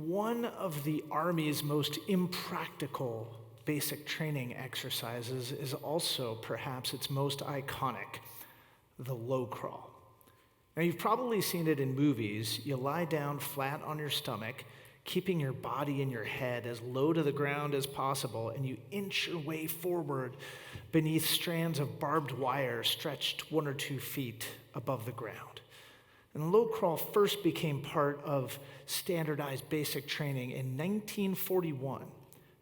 One of the Army's most impractical basic training exercises is also perhaps its most iconic, the low crawl. Now, you've probably seen it in movies. You lie down flat on your stomach, keeping your body and your head as low to the ground as possible, and you inch your way forward beneath strands of barbed wire stretched 1 or 2 feet above the ground. And low crawl first became part of standardized basic training in 1941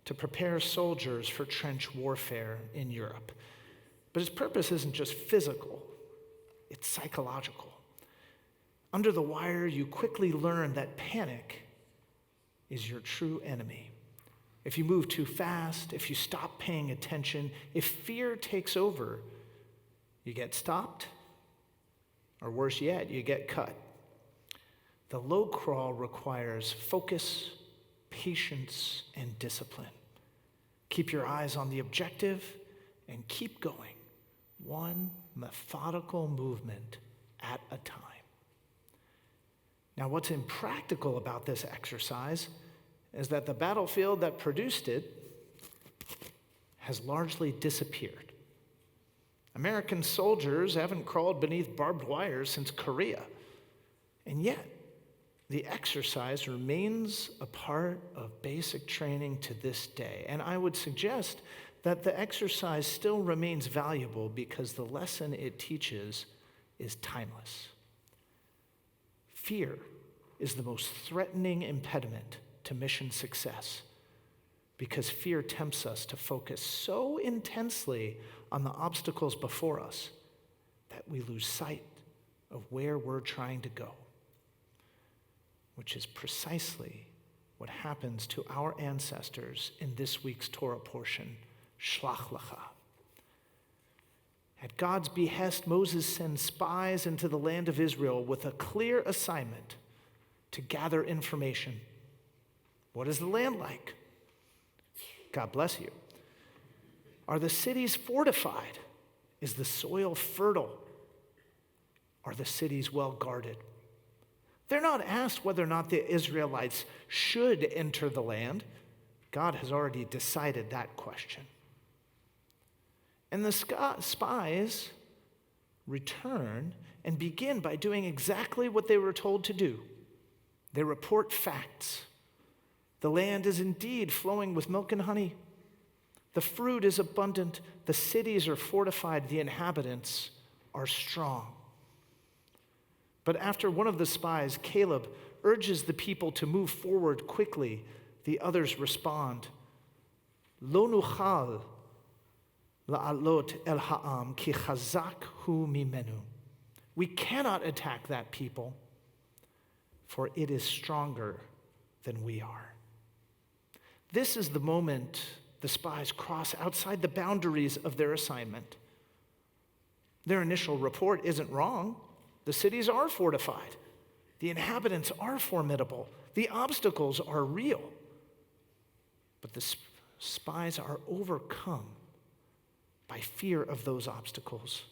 to prepare soldiers for trench warfare in Europe. But its purpose isn't just physical, it's psychological. Under the wire, you quickly learn that panic is your true enemy. If you move too fast, if you stop paying attention, if fear takes over, you get stopped, or worse yet, you get cut. The low crawl requires focus, patience, and discipline. Keep your eyes on the objective and keep going, one methodical movement at a time. Now, what's impractical about this exercise is that the battlefield that produced it has largely disappeared. American soldiers haven't crawled beneath barbed wire since Korea, and yet the exercise remains a part of basic training to this day. And I would suggest that the exercise still remains valuable because the lesson it teaches is timeless. Fear is the most threatening impediment to mission success because fear tempts us to focus so intensely on the obstacles before us that we lose sight of where we're trying to go, which is precisely what happens to our ancestors in this week's Torah portion, Shlach Lecha. At God's behest, Moses sends spies into the land of Israel with a clear assignment to gather information. What is the land like? God bless you. Are the cities fortified? Is the soil fertile? Are the cities well guarded? They're not asked whether or not the Israelites should enter the land. God has already decided that question. And the spies return and begin by doing exactly what they were told to do. They report facts. The land is indeed flowing with milk and honey. The fruit is abundant. The cities are fortified. The inhabitants are strong. But after one of the spies, Caleb, urges the people to move forward quickly, the others respond, Lo nuchal la'alot el ha'am ki chazak hu mimenu. We cannot attack that people, for it is stronger than we are. This is the moment the spies cross outside the boundaries of their assignment. Their initial report isn't wrong. The cities are fortified. The inhabitants are formidable. The obstacles are real. But the spies are overcome by fear of those obstacles,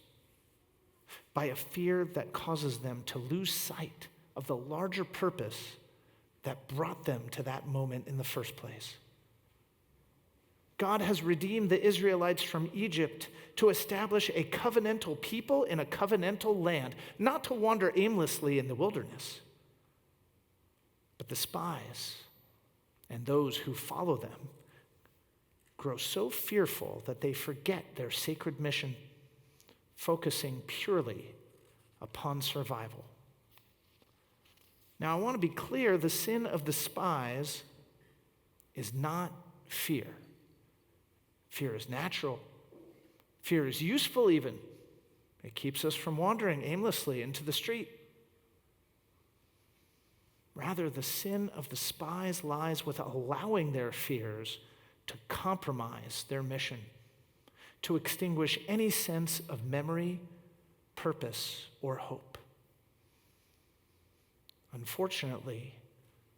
by a fear that causes them to lose sight of the larger purpose that brought them to that moment in the first place. God has redeemed the Israelites from Egypt to establish a covenantal people in a covenantal land, not to wander aimlessly in the wilderness. But the spies and those who follow them grow so fearful that they forget their sacred mission, focusing purely upon survival. Now, I want to be clear, the sin of the spies is not fear. Fear is natural. Fear is useful even. It keeps us from wandering aimlessly into the street. Rather, the sin of the spies lies with allowing their fears to compromise their mission, to extinguish any sense of memory, purpose, or hope. Unfortunately,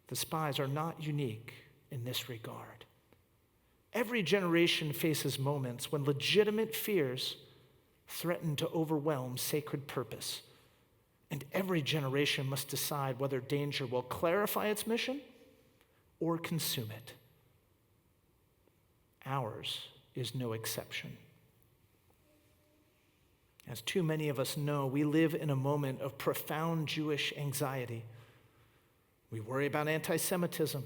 the spies are not unique in this regard. Every generation faces moments when legitimate fears threaten to overwhelm sacred purpose. And every generation must decide whether danger will clarify its mission, or consume it. Ours is no exception. As too many of us know, we live in a moment of profound Jewish anxiety. We worry about anti-Semitism.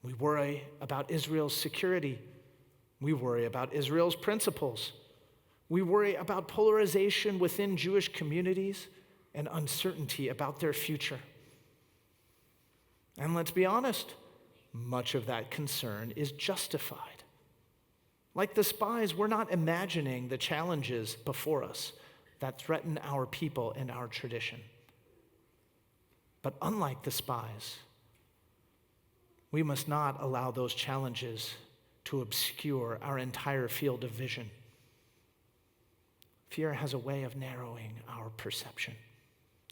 We worry about Israel's security. We worry about Israel's principles. We worry about polarization within Jewish communities and uncertainty about their future. And let's be honest, much of that concern is justified. Like the spies, we're not imagining the challenges before us that threaten our people and our tradition. But unlike the spies, we must not allow those challenges to obscure our entire field of vision. Fear has a way of narrowing our perception,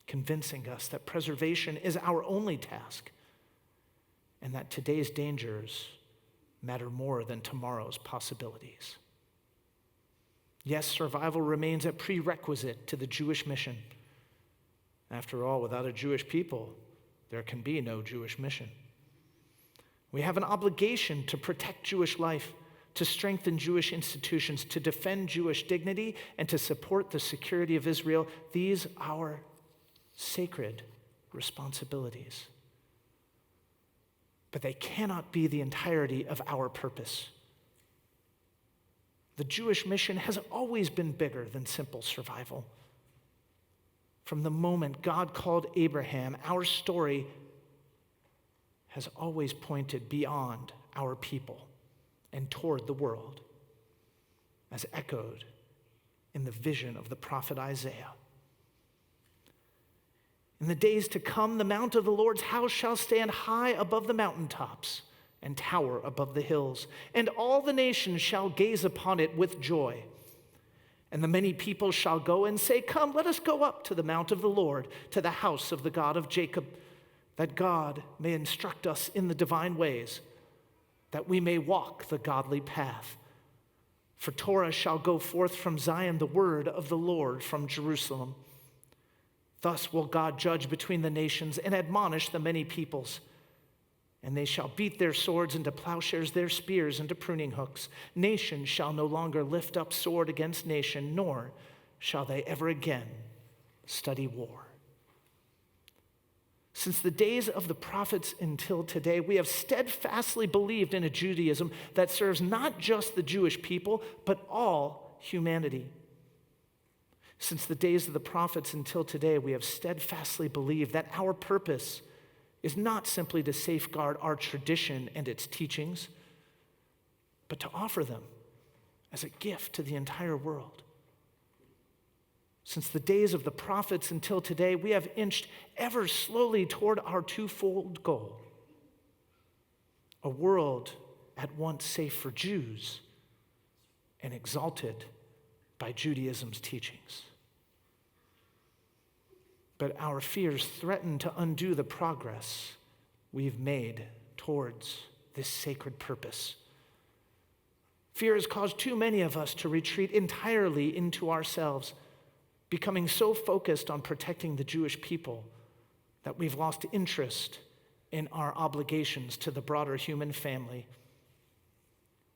convincing us that preservation is our only task, and that today's dangers matter more than tomorrow's possibilities. Yes, survival remains a prerequisite to the Jewish mission. After all, without a Jewish people, there can be no Jewish mission. We have an obligation to protect Jewish life, to strengthen Jewish institutions, to defend Jewish dignity, and to support the security of Israel. These are our sacred responsibilities. But they cannot be the entirety of our purpose. The Jewish mission has always been bigger than simple survival. From the moment God called Abraham, our story has always pointed beyond our people and toward the world, as echoed in the vision of the prophet Isaiah. In the days to come, the mount of the Lord's house shall stand high above the mountaintops and tower above the hills, and all the nations shall gaze upon it with joy. And the many people shall go and say, "Come, let us go up to the mount of the Lord, to the house of the God of Jacob, that God may instruct us in the divine ways, that we may walk the godly path. For Torah shall go forth from Zion, the word of the Lord from Jerusalem. Thus will God judge between the nations and admonish the many peoples. And they shall beat their swords into plowshares, their spears into pruning hooks. Nation shall no longer lift up sword against nation, nor shall they ever again study war." Since the days of the prophets until today, we have steadfastly believed in a Judaism that serves not just the Jewish people, but all humanity. Since the days of the prophets until today, we have steadfastly believed that our purpose is not simply to safeguard our tradition and its teachings, but to offer them as a gift to the entire world. Since the days of the prophets until today, we have inched ever slowly toward our twofold goal: a world at once safe for Jews and exalted by Judaism's teachings. But our fears threaten to undo the progress we've made towards this sacred purpose. Fear has caused too many of us to retreat entirely into ourselves, becoming so focused on protecting the Jewish people that we've lost interest in our obligations to the broader human family.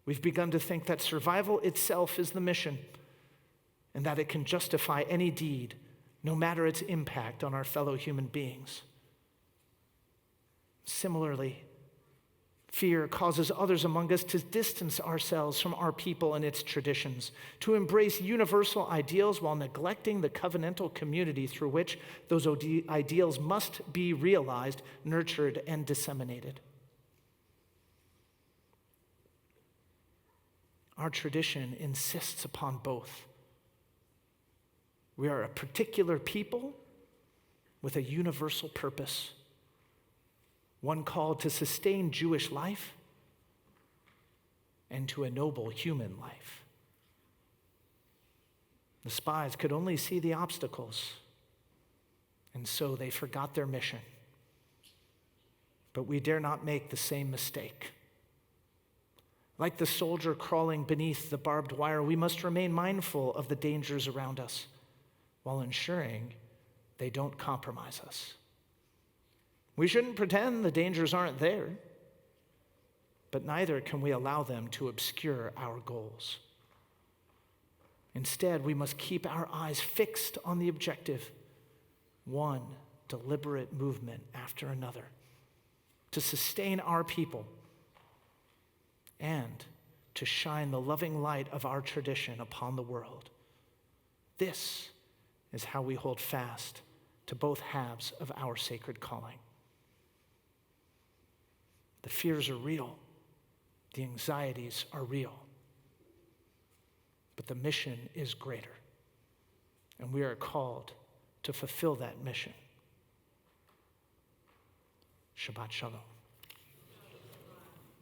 We've begun to think that survival itself is the mission, and that it can justify any deed, no matter its impact on our fellow human beings. Similarly, fear causes others among us to distance ourselves from our people and its traditions, to embrace universal ideals while neglecting the covenantal community through which those ideals must be realized, nurtured, and disseminated. Our tradition insists upon both. We are a particular people with a universal purpose, one called to sustain Jewish life and to ennoble human life. The spies could only see the obstacles, and so they forgot their mission. But we dare not make the same mistake. Like the soldier crawling beneath the barbed wire, we must remain mindful of the dangers around us, while ensuring they don't compromise us. We shouldn't pretend the dangers aren't there. but neither can we allow them to obscure our goals. Instead, we must keep our eyes fixed on the objective, one deliberate movement after another, to sustain our people and to shine the loving light of our tradition upon the world. This is how we hold fast to both halves of our sacred calling. The fears are real. The anxieties are real. But the mission is greater, and we are called to fulfill that mission. Shabbat Shalom.